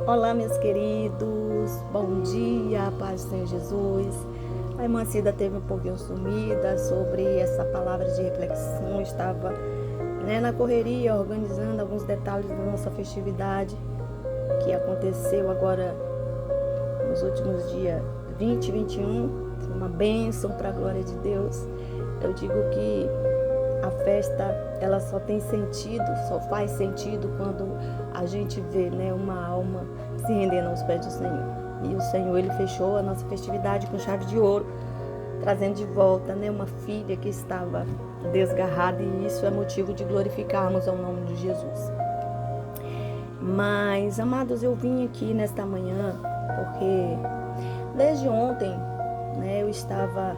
Olá, meus queridos, bom dia, paz do Senhor Jesus. A irmã Cida teve um pouquinho sumida sobre essa palavra de reflexão. Estava na correria, organizando alguns detalhes da nossa festividade que aconteceu agora nos últimos dias 20 e 21. Uma bênção para a glória de Deus. Eu digo que a festa, ela só tem sentido, só faz sentido quando a gente vê, uma alma se rendendo aos pés do Senhor. E o Senhor, Ele fechou a nossa festividade com chave de ouro, trazendo de volta, uma filha que estava desgarrada, e isso é motivo de glorificarmos ao nome de Jesus. Mas, amados, eu vim aqui nesta manhã porque desde ontem, eu estava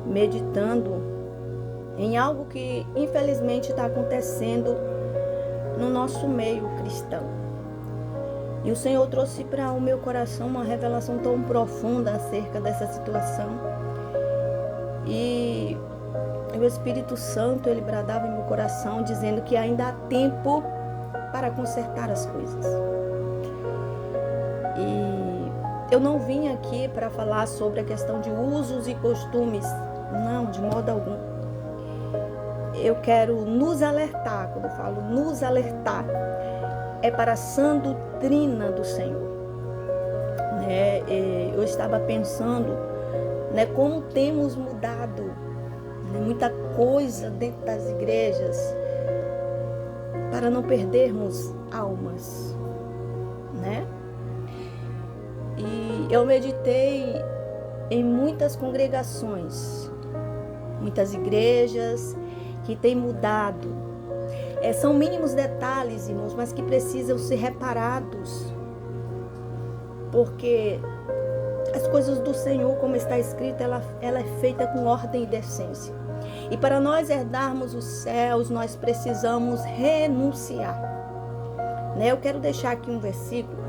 meditando em algo que infelizmente está acontecendo no nosso meio cristão. E o Senhor trouxe para o meu coração uma revelação tão profunda acerca dessa situação. E o Espírito Santo, ele bradava em meu coração, dizendo que ainda há tempo para consertar as coisas. E eu não vim aqui para falar sobre a questão de usos e costumes, não, de modo algum. Eu quero nos alertar, quando eu falo nos alertar, é para a sã doutrina do Senhor. Eu estava pensando, como temos mudado muita coisa dentro das igrejas para não perdermos almas, E eu meditei em muitas congregações, muitas igrejas que tem mudado. São mínimos detalhes, irmãos, mas que precisam ser reparados. Porque as coisas do Senhor, como está escrito, ela é feita com ordem e decência. E para nós herdarmos os céus, nós precisamos renunciar. Eu quero deixar aqui um versículo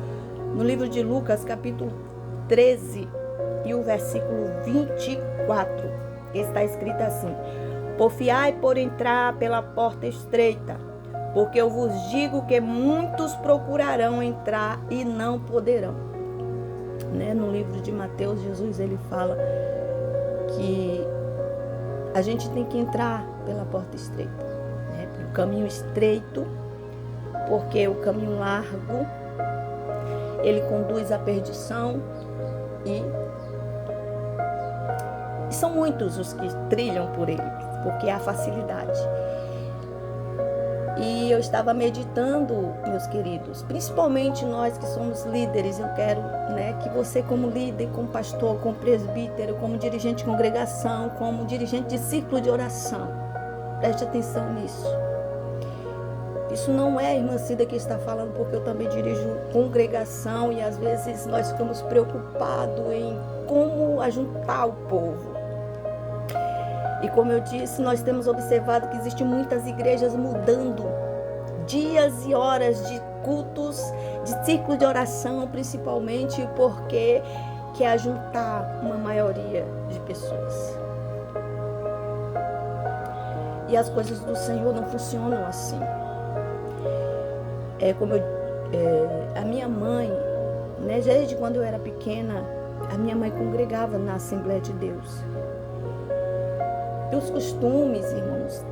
no livro de Lucas, capítulo 13, e o versículo 24. Está escrito assim: porfiai por entrar pela porta estreita, porque eu vos digo que muitos procurarão entrar e não poderão. No livro de Mateus, Jesus, ele fala que a gente tem que entrar pela porta estreita, pelo caminho estreito, porque o caminho largo, ele conduz à perdição, e são muitos os que trilham por ele, porque há facilidade. E eu estava meditando, meus queridos, principalmente nós que somos líderes. Eu quero que você, como líder, como pastor, como presbítero, como dirigente de congregação, como dirigente de círculo de oração, preste atenção nisso. Isso não é a irmã Cida que está falando, porque eu também dirijo congregação e às vezes nós ficamos preocupados em como ajuntar o povo. E como eu disse, nós temos observado que existem muitas igrejas mudando dias e horas de cultos, de ciclo de oração, principalmente porque quer juntar uma maioria de pessoas. E as coisas do Senhor não funcionam assim. A minha mãe, desde quando eu era pequena, a minha mãe congregava na Assembleia de Deus. E os costumes, irmãos,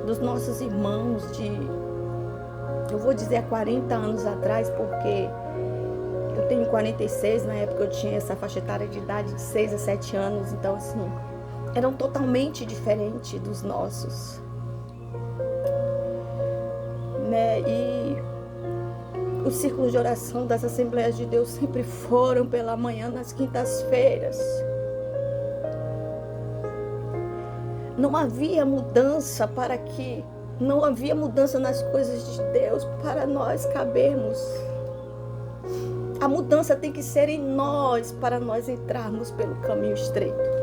dos nossos irmãos eu vou dizer há 40 anos atrás, porque eu tenho 46, na época eu tinha essa faixa etária de idade de 6 a 7 anos, então assim, eram totalmente diferentes dos nossos. E os círculos de oração das Assembleias de Deus sempre foram pela manhã, nas quintas-feiras. Não havia mudança não havia mudança nas coisas de Deus para nós cabermos. A mudança tem que ser em nós para nós entrarmos pelo caminho estreito.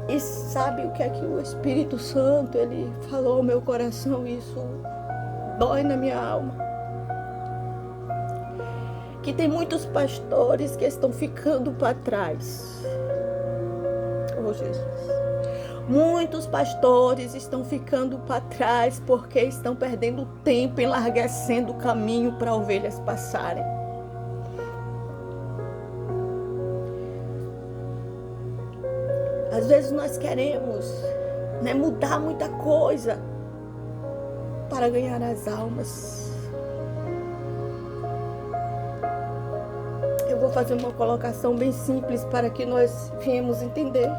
E sabe o que é que o Espírito Santo, ele falou ao meu coração? Isso dói na minha alma. Que tem muitos pastores que estão ficando para trás. Oh, Jesus. Muitos pastores estão ficando para trás porque estão perdendo tempo, enlarguecendo o caminho para ovelhas passarem. Às vezes nós queremos, mudar muita coisa para ganhar as almas. Eu vou fazer uma colocação bem simples para que nós venhamos entender.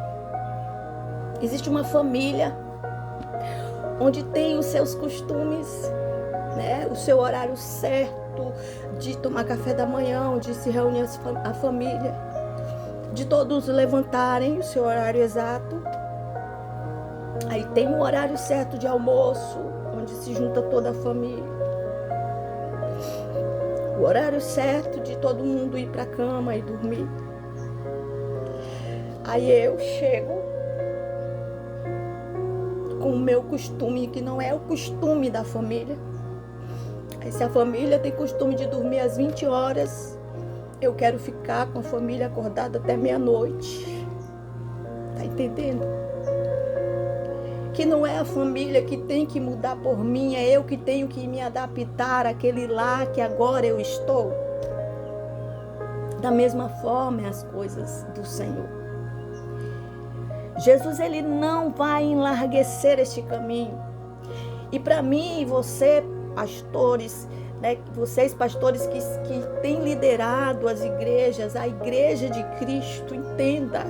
Existe uma família onde tem os seus costumes, o seu horário certo de tomar café da manhã, onde se reúne a família, de todos levantarem o seu horário exato. Aí tem um horário certo de almoço, onde se junta toda a família. O horário certo de todo mundo ir para a cama e dormir. Aí eu chego com o meu costume, que não é o costume da família. Aí se a família tem costume de dormir às 20 horas, eu quero ficar com a família acordada até meia-noite. Tá entendendo? Que não é a família que tem que mudar por mim, é eu que tenho que me adaptar àquele lar que agora eu estou. Da mesma forma é as coisas do Senhor. Jesus, ele não vai enlarguecer este caminho. E para mim e você, pastores, vocês pastores que têm liderado as igrejas, a igreja de Cristo, entenda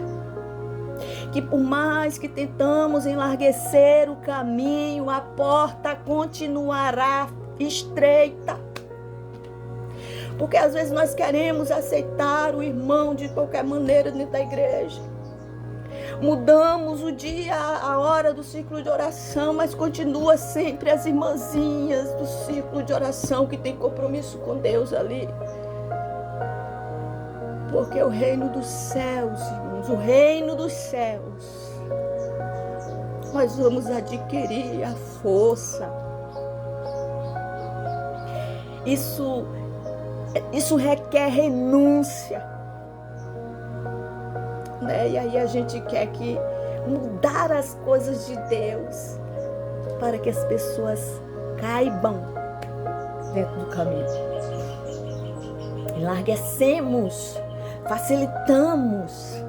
que por mais que tentamos enlarguecer o caminho, a porta continuará estreita. Porque às vezes nós queremos aceitar o irmão de qualquer maneira dentro da igreja. Mudamos o dia, a hora do ciclo de oração, mas continua sempre as irmãzinhas do ciclo de oração que tem compromisso com Deus ali. Porque o reino dos céus, irmãos, o reino dos céus, nós vamos adquirir a força. Isso requer renúncia. E aí a gente quer mudar as coisas de Deus para que as pessoas caibam dentro do caminho. Enlarguecemos, facilitamos,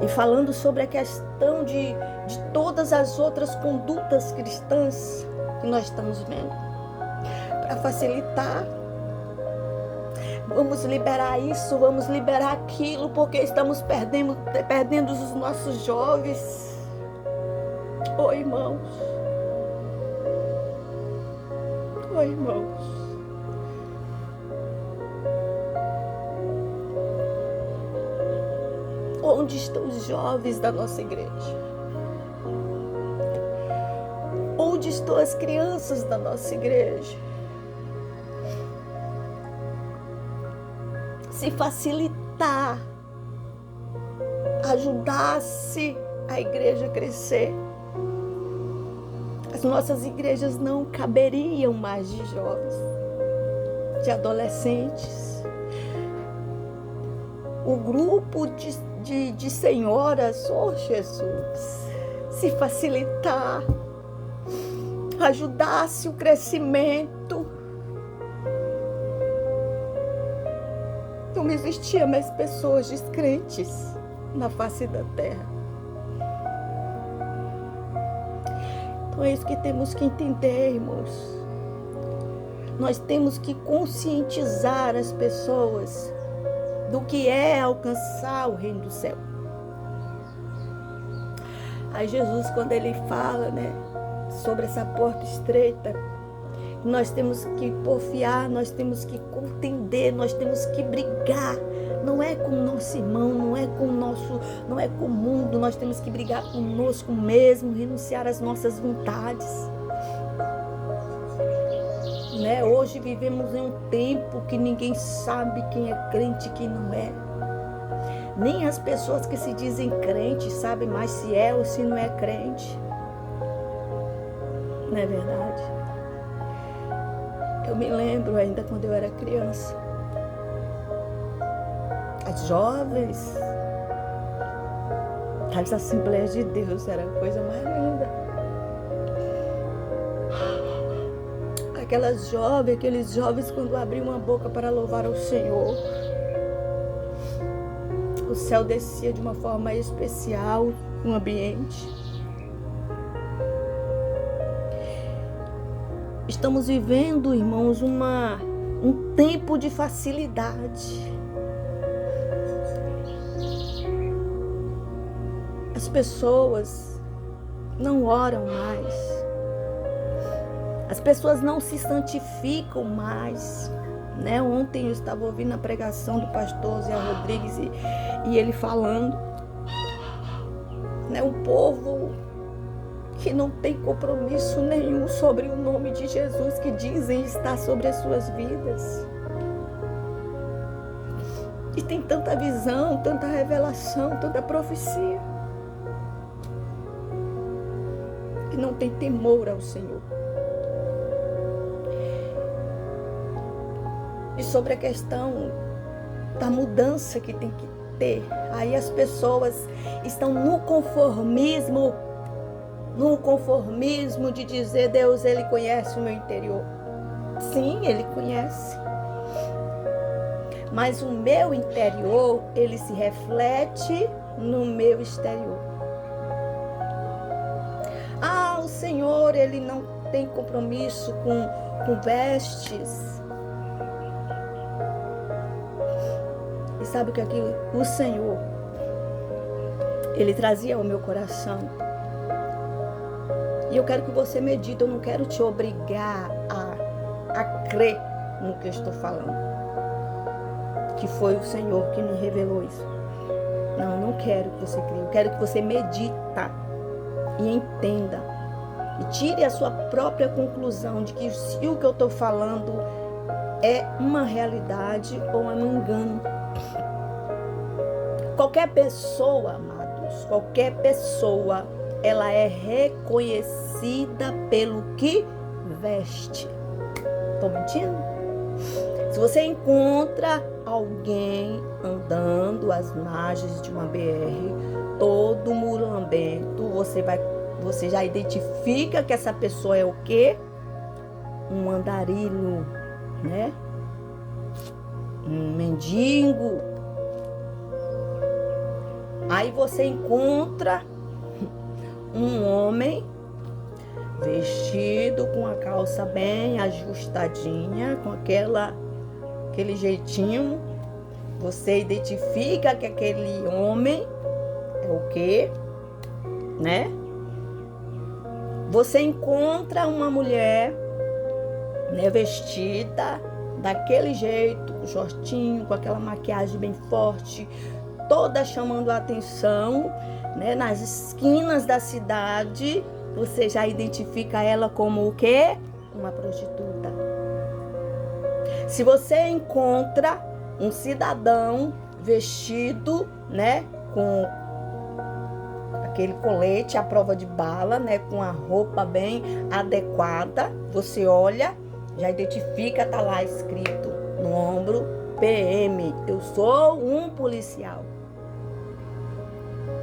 E falando sobre a questão de todas as outras condutas cristãs que nós estamos vendo, para facilitar, vamos liberar isso, vamos liberar aquilo, porque estamos perdendo os nossos jovens. Oi, irmãos. Oi, irmãos. Onde estão os jovens da nossa igreja? Onde estão as crianças da nossa igreja? Se facilitar, ajudasse a igreja a crescer, as nossas igrejas não caberiam mais de jovens, de adolescentes. O grupo de senhoras, oh Jesus, se facilitar, ajudasse o crescimento, não existia mais pessoas descrentes na face da terra. Então é isso que temos que entender, irmãos. Nós temos que conscientizar as pessoas do que é alcançar o reino do céu. Aí Jesus, quando ele fala, sobre essa porta estreita, nós temos que porfiar, nós temos que contender, nós temos que brigar. Não é com o nosso irmão, não é com o mundo, nós temos que brigar conosco mesmo, renunciar às nossas vontades. Hoje vivemos em um tempo que ninguém sabe quem é crente e quem não é. Nem as pessoas que se dizem crentes sabem mais se é ou se não é crente. Não é verdade? Eu me lembro ainda quando eu era criança. As jovens As Assembleias de Deus era a coisa mais linda. Aqueles jovens, quando abriam a boca para louvar ao Senhor, o céu descia de uma forma especial no ambiente. Estamos vivendo, irmãos, um tempo de facilidade. As pessoas não oram mais. As pessoas não se santificam mais. Né? Ontem eu estava ouvindo a pregação do pastor Zé Rodrigues e ele falando, né? Um povo que não tem compromisso nenhum sobre o nome de Jesus, que dizem estar sobre as suas vidas. E tem tanta visão, tanta revelação, tanta profecia, que não tem temor ao Senhor. E sobre a questão da mudança que tem que ter, aí as pessoas estão no conformismo de dizer: Deus, Ele conhece o meu interior. Sim, Ele conhece. Mas o meu interior, ele se reflete no meu exterior. O Senhor, Ele não tem compromisso com vestes. E sabe o que é que o Senhor, Ele trazia ao meu coração? E eu quero que você medite, eu não quero te obrigar a crer no que eu estou falando. Que foi o Senhor que me revelou isso. Não, eu não quero que você creia, eu quero que você medita e entenda. E tire a sua própria conclusão de que se o que eu estou falando é uma realidade ou é um engano. Qualquer pessoa, amados, qualquer pessoa, ela é reconhecida pelo que veste. Estou mentindo? Se você encontra alguém andando às margens de uma BR, todo mulambento, você já identifica que essa pessoa é o quê? Um andarilho, né? Um mendigo. Aí você encontra um homem vestido com a calça bem ajustadinha, com aquele jeitinho. Você identifica que aquele homem é o quê? Né? Você encontra uma mulher, né, vestida daquele jeito, com shortinho, com aquela maquiagem bem forte, toda chamando a atenção, né? Nas esquinas da cidade, você já identifica ela como o quê? Uma prostituta. Se você encontra um cidadão vestido, né, com aquele colete à prova de bala, né, com a roupa bem adequada, você olha, já identifica, tá lá escrito no ombro: PM, eu sou um policial,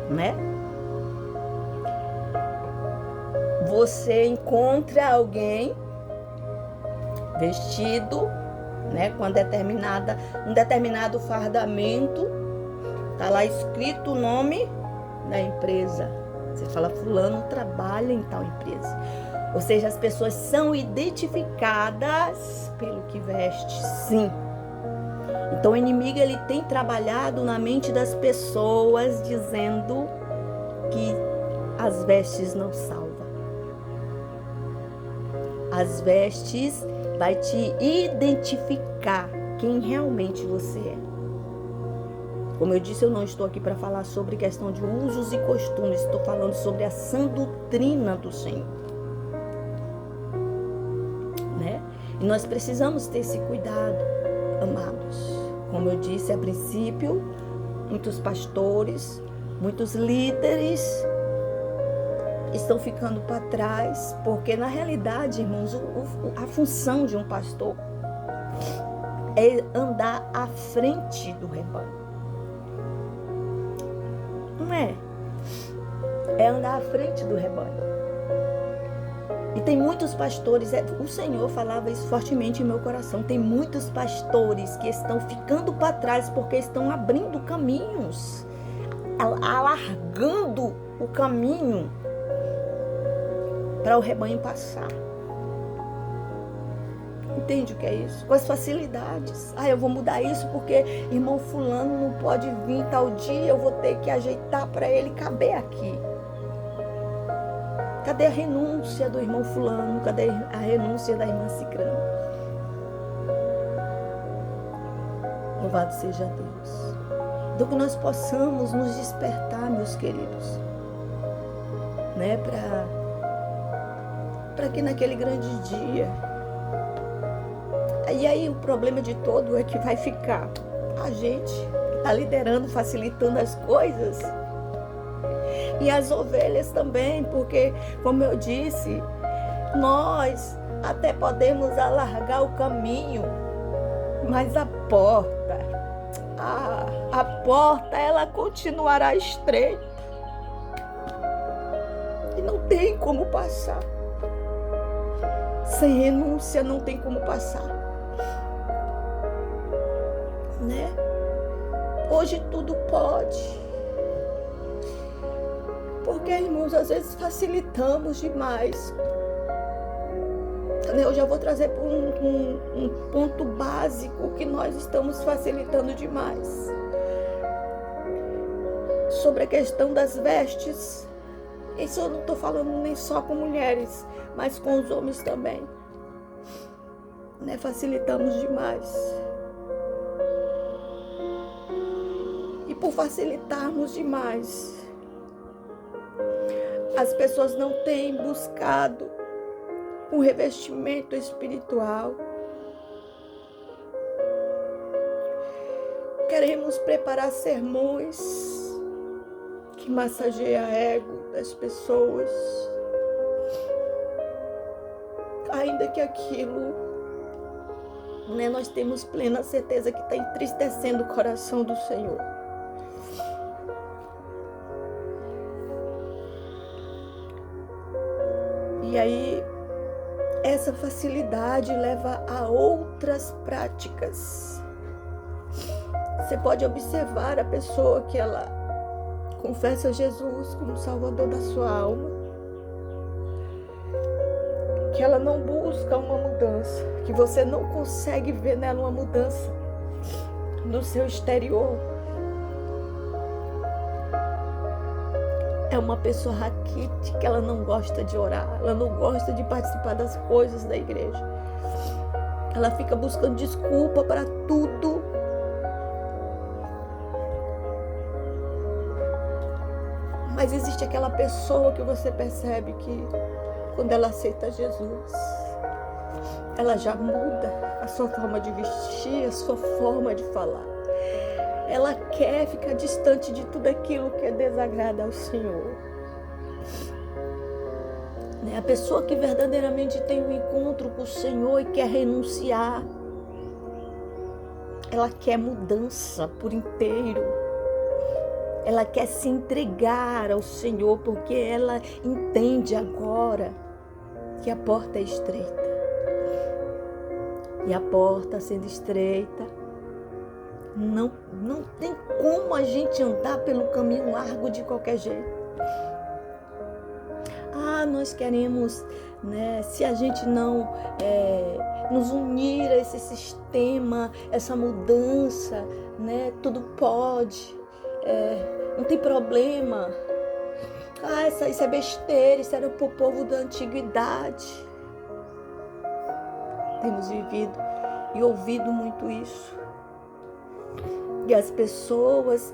né? Você encontra alguém vestido, né, com um determinado fardamento, tá lá escrito o nome da empresa. Você fala: fulano trabalha em tal empresa. Ou seja, as pessoas são identificadas pelo que veste, sim. Então o inimigo, ele tem trabalhado na mente das pessoas, dizendo que as vestes não salvam. As vestes vai te identificar quem realmente você é. Como eu disse, eu não estou aqui para falar sobre questão de usos e costumes. Estou falando sobre a sã doutrina do Senhor, né? E nós precisamos ter esse cuidado, amados. Como eu disse a princípio, muitos pastores, muitos líderes estão ficando para trás, porque na realidade, irmãos, a função de um pastor é andar à frente do rebanho. Não é É andar à frente do rebanho. E tem muitos pastores, o Senhor falava isso fortemente em meu coração, tem muitos pastores que estão ficando para trás porque estão abrindo caminhos, alargando o caminho para o rebanho passar. Entende o que é isso? Com as facilidades. Eu vou mudar isso porque irmão fulano não pode vir tal dia, eu vou ter que ajeitar para ele caber aqui. Cadê a renúncia do irmão fulano? Cadê a renúncia da irmã cicrana? Louvado seja Deus. Então que nós possamos nos despertar, meus queridos, né? Para que naquele grande dia. E aí o problema de todo é que vai ficar a gente que está liderando, facilitando as coisas. E as ovelhas também, porque, como eu disse, nós até podemos alargar o caminho, mas a porta, ela continuará estreita. E não tem como passar. Sem renúncia não tem como passar. Né? Hoje tudo pode. Porque, irmãos, às vezes facilitamos demais. Eu já vou trazer para um ponto básico que nós estamos facilitando demais. Sobre a questão das vestes. Isso eu não estou falando nem só com mulheres, mas com os homens também. Né? Facilitamos demais. E por facilitarmos demais, as pessoas não têm buscado um revestimento espiritual. Queremos preparar sermões que massageiam o ego das pessoas, ainda que aquilo, né, nós temos plena certeza que está entristecendo o coração do Senhor. E aí, essa facilidade leva a outras práticas. Você pode observar a pessoa que ela confessa Jesus como Salvador da sua alma, que ela não busca uma mudança, que você não consegue ver nela uma mudança no seu exterior. É uma pessoa raquítica, ela não gosta de orar, ela não gosta de participar das coisas da igreja. Ela fica buscando desculpa para tudo. Mas existe aquela pessoa que você percebe que quando ela aceita Jesus, ela já muda a sua forma de vestir, a sua forma de falar. Ela quer ficar distante de tudo aquilo que desagrada ao Senhor. A pessoa que verdadeiramente tem um encontro com o Senhor e quer renunciar, ela quer mudança por inteiro. Ela quer se entregar ao Senhor porque ela entende agora que a porta é estreita. E a porta sendo estreita, não tem como a gente andar pelo caminho largo de qualquer jeito. Nós queremos, né, se a gente não nos unir a esse sistema, essa mudança, né, tudo pode, não tem problema. Isso é besteira, isso era para o povo da antiguidade. Temos vivido e ouvido muito isso. E as pessoas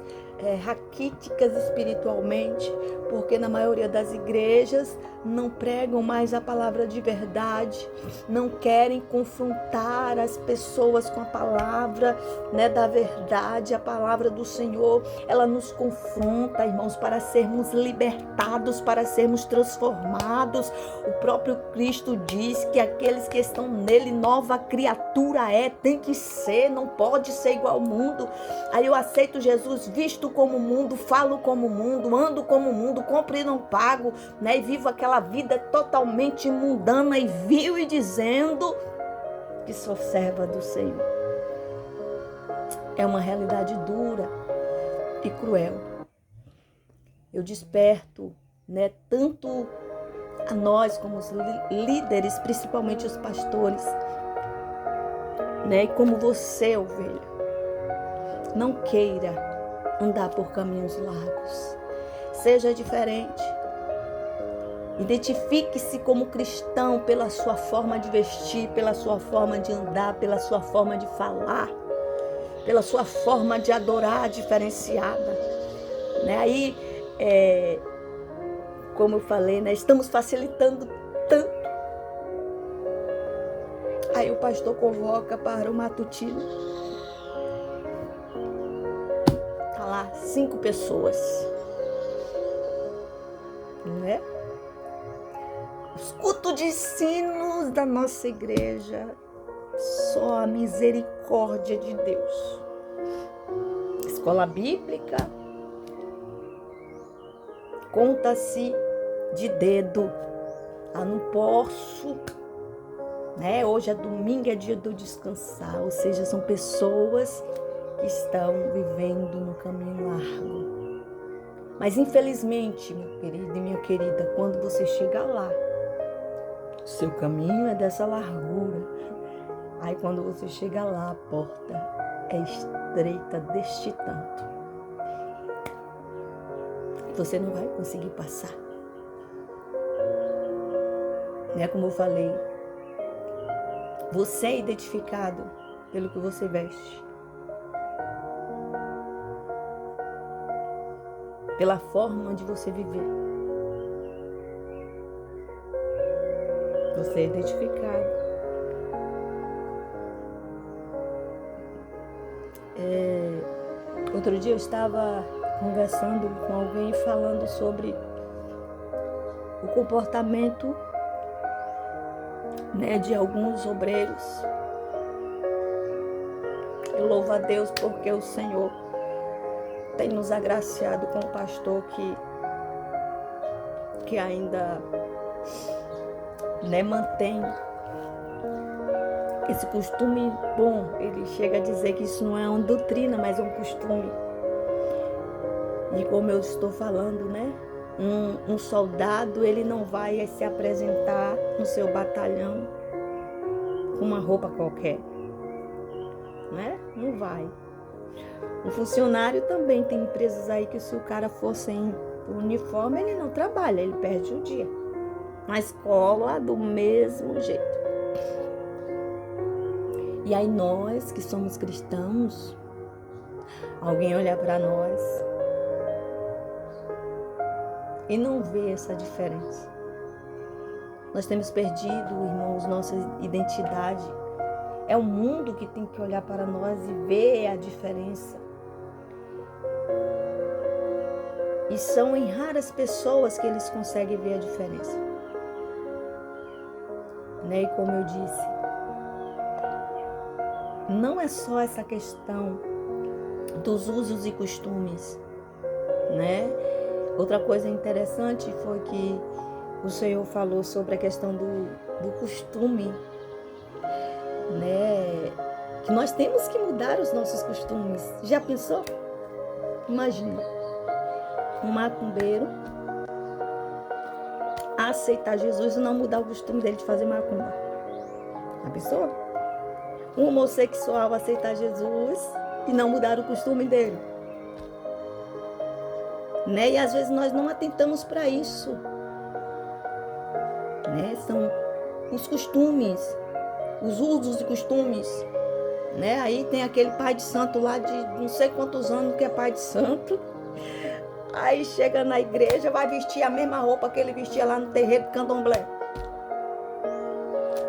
raquíticas espiritualmente, porque na maioria das igrejas não pregam mais a palavra de verdade, não querem confrontar as pessoas com a palavra, né, da verdade, a palavra do Senhor. Ela nos confronta, irmãos, para sermos libertados, para sermos transformados. O próprio Cristo diz que aqueles que estão nele, nova criatura tem que ser, não pode ser igual ao mundo. Aí eu aceito Jesus, visto visto como o mundo, falo como o mundo, ando como o mundo, compro e não pago, né? E vivo aquela vida totalmente mundana e vil e dizendo que sou serva do Senhor. É uma realidade dura e cruel. Eu desperto, né, tanto a nós como os líderes, principalmente os pastores, né, e como você, ovelha, não queira andar por caminhos largos. Seja diferente. Identifique-se como cristão pela sua forma de vestir, pela sua forma de andar, pela sua forma de falar, pela sua forma de adorar diferenciada. Né? Aí, como eu falei, né? Estamos facilitando tanto. Aí o pastor convoca para o matutino. Tá lá 5 pessoas. Não é? Os cultos de ensinos da nossa igreja, só a misericórdia de Deus. Escola bíblica, conta-se de dedo. Não posso, né? Hoje é domingo, é dia de eu descansar. Ou seja, são pessoas que estão vivendo no caminho largo. Mas infelizmente, meu querido e minha querida, quando você chega lá, o seu caminho é dessa largura. Aí quando você chega lá, a porta é estreita deste tanto. Você não vai conseguir passar. Né? Como eu falei, você é identificado pelo que você veste. Pela forma de você viver. Você é identificado. Outro dia eu estava conversando com alguém falando sobre o comportamento, né, de alguns obreiros. Eu louvo a Deus porque o Senhor tem nos agraciado com um pastor que ainda, né, mantém esse costume bom. Ele chega a dizer que isso não é uma doutrina, mas é um costume. E como eu estou falando, né? Um soldado, ele não vai se apresentar no seu batalhão com uma roupa qualquer, né? Não vai. Um funcionário também, tem empresas aí que se o cara for sem uniforme, ele não trabalha, ele perde o dia. Na escola, do mesmo jeito. E aí nós, que somos cristãos, alguém olhar para nós e não vê essa diferença. Nós temos perdido, irmãos, nossa identidade. É o mundo que tem que olhar para nós e ver a diferença. E são em raras pessoas que eles conseguem ver a diferença. Né? E como eu disse, não é só essa questão dos usos e costumes, né? Outra coisa interessante foi que o Senhor falou sobre a questão do costume, né? Que nós temos que mudar os nossos costumes. Já pensou? Imagina, um macumbeiro aceitar Jesus e não mudar o costume dele de fazer macumba. Já pensou? Um homossexual aceitar Jesus e não mudar o costume dele. Né? E às vezes nós não atentamos para isso. Né? São os costumes, os usos e costumes. Né? Aí tem aquele pai de santo lá de não sei quantos anos que é pai de santo. Aí chega na igreja, vai vestir a mesma roupa que ele vestia lá no terreiro de Candomblé.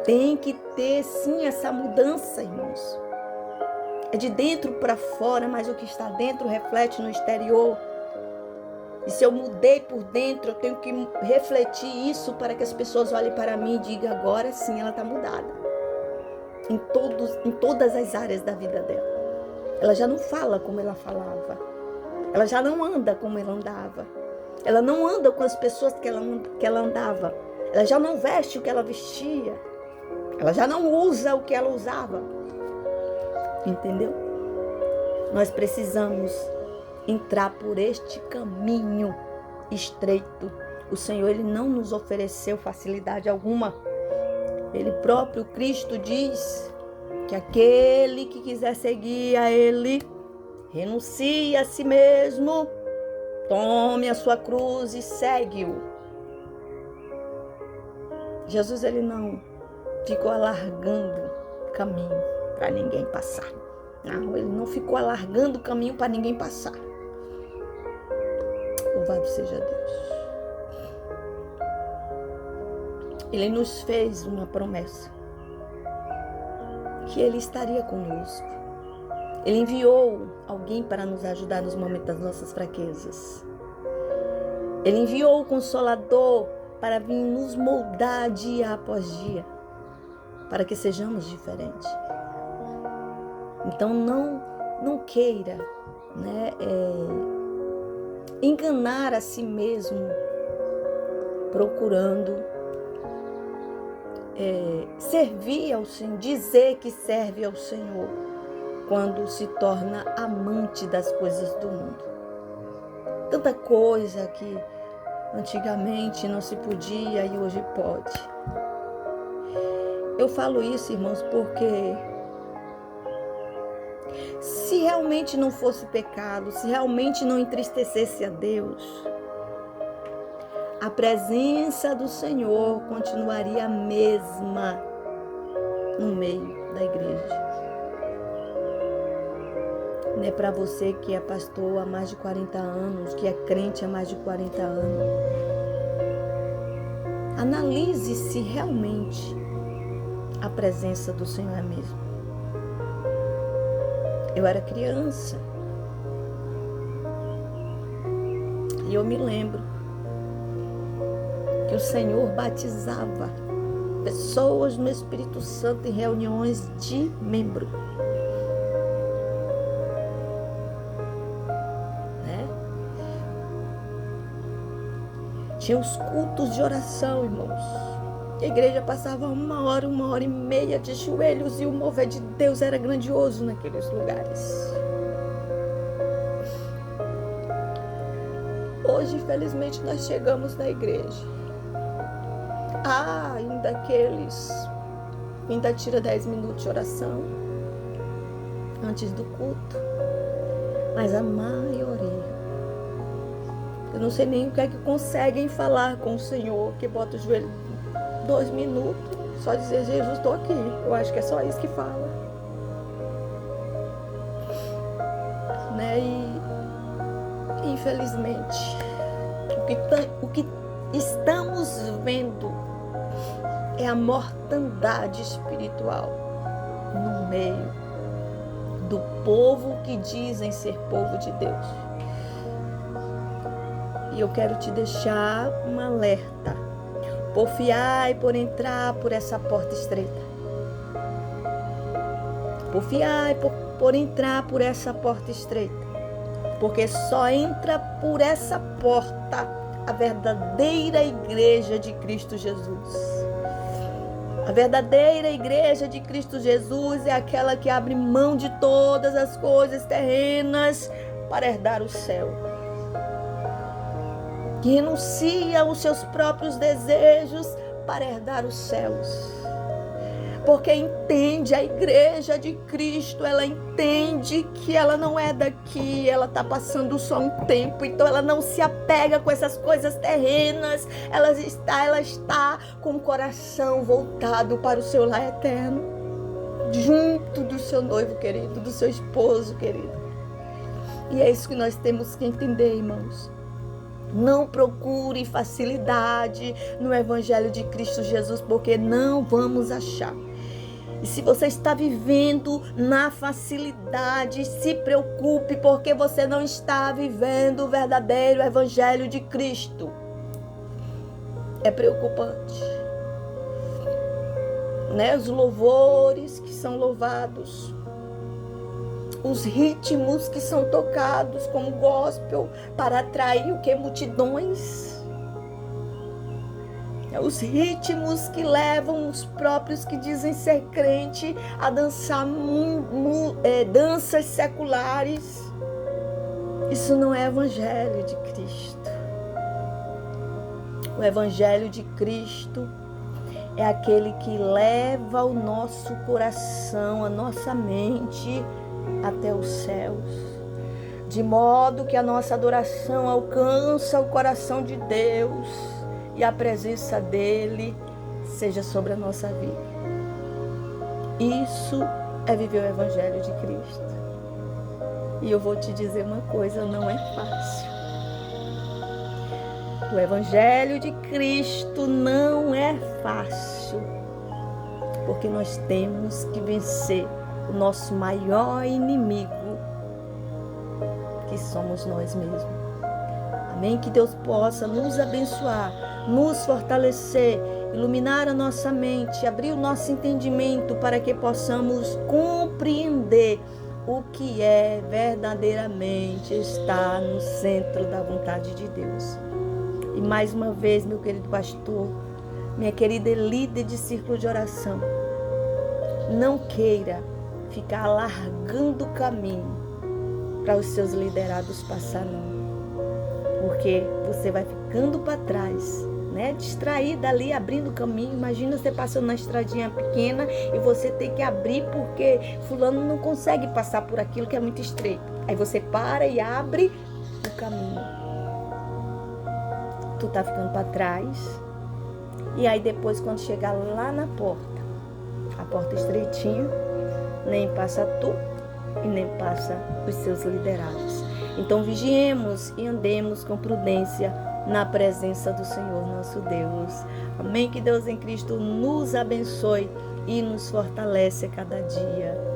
Tem que ter sim essa mudança, irmãos. É de dentro para fora, mas o que está dentro reflete no exterior. E se eu mudei por dentro, eu tenho que refletir isso para que as pessoas olhem para mim e digam, agora sim ela está mudada. Em todas as áreas da vida dela. Ela já não fala como ela falava. Ela já não anda como ela andava. Ela não anda com as pessoas que ela andava. Ela já não veste o que ela vestia. Ela já não usa o que ela usava. Entendeu? Nós precisamos entrar por este caminho estreito. O Senhor, Ele não nos ofereceu facilidade alguma. Ele próprio, Cristo, diz que aquele que quiser seguir a Ele, renuncie a si mesmo, tome a sua cruz e segue-o. Jesus, Ele não ficou alargando caminho para ninguém passar. Não, Ele não ficou alargando o caminho para ninguém passar. Louvado seja Deus. Ele nos fez uma promessa, que Ele estaria conosco. Ele enviou alguém para nos ajudar nos momentos das nossas fraquezas. Ele enviou o Consolador para vir nos moldar dia após dia, para que sejamos diferentes. Então não queira, enganar a si mesmo, procurando servir ao Senhor, dizer que serve ao Senhor, quando se torna amante das coisas do mundo. Tanta coisa que antigamente não se podia e hoje pode. Eu falo isso, irmãos, porque se realmente não fosse pecado, se realmente não entristecesse a Deus, a presença do Senhor continuaria a mesma no meio da igreja. Não é para você que é pastor há mais de 40 anos, que é crente há mais de 40 anos. Analise se realmente a presença do Senhor é a mesma. Eu era criança e eu me lembro que o Senhor batizava pessoas no Espírito Santo em reuniões de membro. Tinha os cultos de oração, irmãos. A igreja passava 1h30 de joelhos e o mover de Deus era grandioso naqueles lugares. Hoje, infelizmente, nós chegamos na igreja. Ainda aqueles ainda tira 10 minutos de oração antes do culto, mas a maioria, eu não sei nem o que é que conseguem falar com o Senhor, que bota o joelho 2 minutos, só dizer: Jesus, estou aqui. Eu acho que é só isso que fala, E infelizmente o que estamos vendo é a mortandade espiritual no meio do povo que dizem ser povo de Deus. E eu quero te deixar um alerta. Porfiai por entrar por essa porta estreita. Porfiai por entrar por essa porta estreita. Porque só entra por essa porta a verdadeira igreja de Cristo Jesus. A verdadeira igreja de Cristo Jesus é aquela que abre mão de todas as coisas terrenas para herdar o céu. Que renuncia aos seus próprios desejos para herdar os céus. Porque entende, a igreja de Cristo, ela entende que ela não é daqui, ela está passando só um tempo, então ela não se apega com essas coisas terrenas, ela está com o coração voltado para o seu lar eterno, junto do seu noivo querido, do seu esposo querido. E é isso que nós temos que entender, irmãos. Não procure facilidade no Evangelho de Cristo Jesus, porque não vamos achar. E se você está vivendo na facilidade, se preocupe, porque você não está vivendo o verdadeiro Evangelho de Cristo. É preocupante. Os louvores que são louvados, os ritmos que são tocados como gospel para atrair o que? Multidões. Os ritmos que levam os próprios que dizem ser crente a dançar danças seculares. Isso não é evangelho de Cristo. O evangelho de Cristo é aquele que leva o nosso coração, a nossa mente até os céus, de modo que a nossa adoração alcança o coração de Deus e a presença dele seja sobre a nossa vida. Isso é viver o evangelho de Cristo. E eu vou te dizer uma coisa, não é fácil. O evangelho de Cristo não é fácil, porque nós temos que vencer o nosso maior inimigo, que somos nós mesmos. Amém? Que Deus possa nos abençoar, nos fortalecer, iluminar a nossa mente, abrir o nosso entendimento para que possamos compreender o que é verdadeiramente estar no centro da vontade de Deus. E mais uma vez, meu querido pastor, minha querida líder de círculo de oração, não queira ficar alargando o caminho para os seus liderados passar, não. Porque você vai ficando para trás, né? Distraída ali, abrindo o caminho. Imagina você passando na estradinha pequena e você tem que abrir porque fulano não consegue passar por aquilo que é muito estreito. Aí você para e abre o caminho. Tu tá ficando para trás. E aí depois, quando chegar lá na porta, a porta estreitinha, nem passa tu e nem passa os seus liderados. Então vigiemos e andemos com prudência na presença do Senhor nosso Deus. Amém? Que Deus em Cristo nos abençoe e nos fortalece a cada dia.